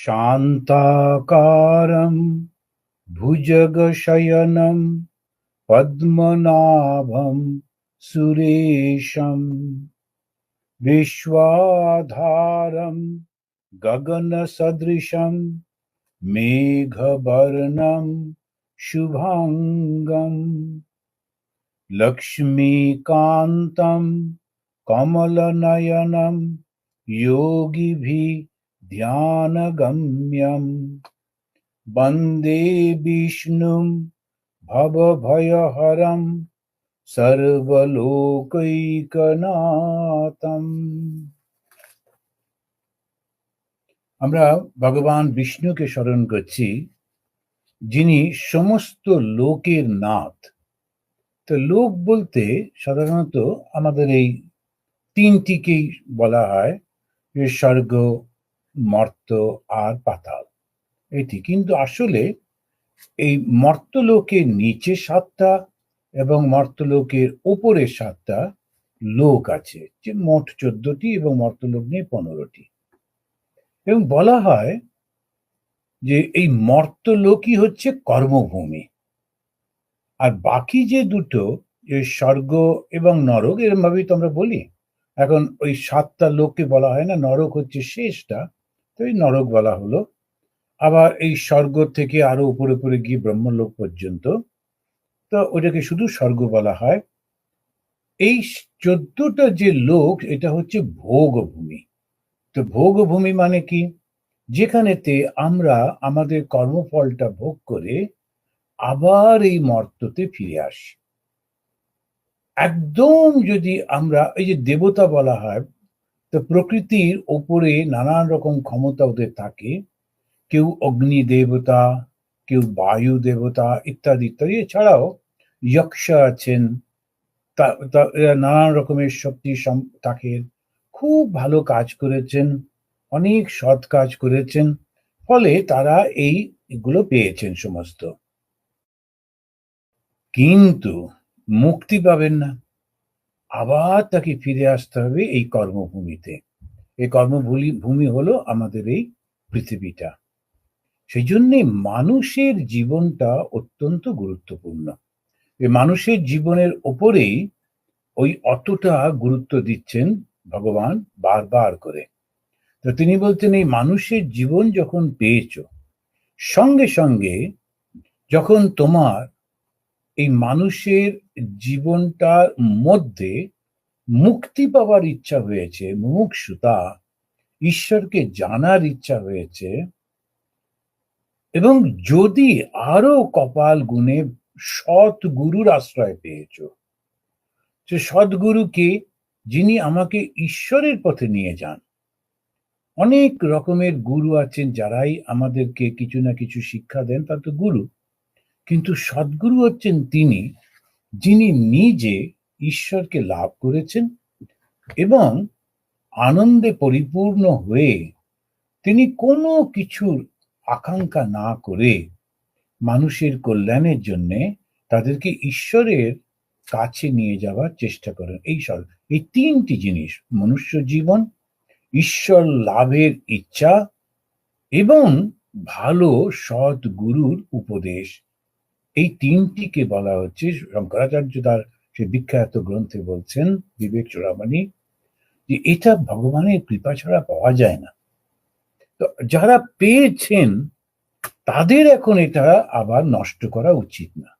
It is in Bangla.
শান্তাকারং ভুজগশয়নং পদ্মনাভং সুরেশম বিশ্বাধারং গগনসদৃশং মেঘবর্ণং শুভাঙ্গম লক্ষ্মীকান্तं কমলনয়নম যোগীভিঃ ধ্যানগম্যম বন্দে বিষ্ণুং ভবভয়হরং সর্বলোকৈকনাথম। আমরা ভগবান বিষ্ণুকে স্মরণ করছি, যিনি সমস্ত লোকের নাথ। তো লোক বলতে সাধারণত আমাদের এই তিনটিকেই বলা হয়, যে স্বর্গ, মর্ত আর পাতাল, এটি। কিন্তু আসলে এই মর্তলোকের নিচে 7টা এবং মর্তলোকের উপরে 7টা লোক আছে, যে মোট 14টি, এবং মর্তলোক নিয়ে 15টি। এবং বলা হয় যে এই মর্তলোকই হচ্ছে কর্মভূমি, আর বাকি যে দুটো, যে স্বর্গ এবং নরক, এরকম ভাবেই তো আমরা বলি। এখন ওই 7টা লোককে বলা হয় না, নরক হচ্ছে শেষটা, তো এই নরক বলা হলো। আবার এই স্বর্গ থেকে আরো উপরে উপরে গিয়ে ব্রহ্মলোক পর্যন্ত, তো ওটাকে শুধু স্বর্গ বলা হয়। এই 14টা যে লোক, এটা হচ্ছে ভোগভূমি। তো ভোগভূমি মানে কি? যেখানেতে আমরা আমাদের কর্মফলটা ভোগ করে আবার এই মর্ততে ফিরে আসি। একদম যদি আমরা, এই যে দেবতা বলা হয়, তো প্রকৃতির ওপরে নানান রকম ক্ষমতা ওদের থাকে। কেউ অগ্নি দেবতা, কেউ বায়ু দেবতা, ইত্যাদি ইত্যাদি। এছাড়াও যক্ষ আছেন, এরা নানান রকমের শক্তি থাকে, খুব ভালো কাজ করেছেন, অনেক সৎ কাজ করেছেন, ফলে তারা এইগুলো পেয়েছেন সমস্ত। কিন্তু মুক্তি পাবেন না, আবার তাকে ফিরে আসতে হবে এই কর্মভূমিতে। এই কর্মভূমি হলো আমাদের এই পৃথিবীটা। সেই জন্যে মানুষের জীবনটা অত্যন্ত গুরুত্বপূর্ণ। এই মানুষের জীবনের ওপরেই ওই অতটা গুরুত্ব দিচ্ছেন ভগবান বারবার করে। তো তিনি বলছেন, এই মানুষের জীবন যখন পেয়েছো, সঙ্গে সঙ্গে যখন তোমার এই মানুষের জীবনটার মধ্যে মুক্তি পাওয়ার ইচ্ছা হয়েছে, মুমুক্ষুতা, ঈশ্বরকে জানার ইচ্ছা হয়েছে, এবং যদি আরো কপাল গুণে সৎ গুরুর আশ্রয় পেয়েছো, সে সদ্গুরুকে, যিনি আমাকে ঈশ্বরের পথে নিয়ে যান। অনেক রকমের গুরু আছেন, যারাই আমাদেরকে কিছু না কিছু শিক্ষা দেন, তা তো গুরু। কিন্তু সদ্গুরু হচ্ছেন তিনি, যিনি নিজে ঈশ্বরকে লাভ করেছেন এবং আনন্দে পরিপূর্ণ হয়ে তিনি কোনো কিছুর আকাঙ্ক্ষা না করে মানুষের কল্যাণের জন্য তাদেরকে ঈশ্বরের কাছে নিয়ে যাওয়ার চেষ্টা করেন। এই 3টি জিনিস, মনুষ্য জীবন, ঈশ্বর লাভের ইচ্ছা এবং ভালো সৎ গুরুর উপদেশ, এই 3টিকে বলা হচ্ছে। শঙ্করাচার্য তার সে বিখ্যাত গ্রন্থে বলছেন, বিবেক চূড়ামণি, যে এটা ভগবানের কৃপা ছাড়া পাওয়া যায় না। তো যারা পেয়েছেন তাদের এখন এটা আবার নষ্ট করা উচিত না।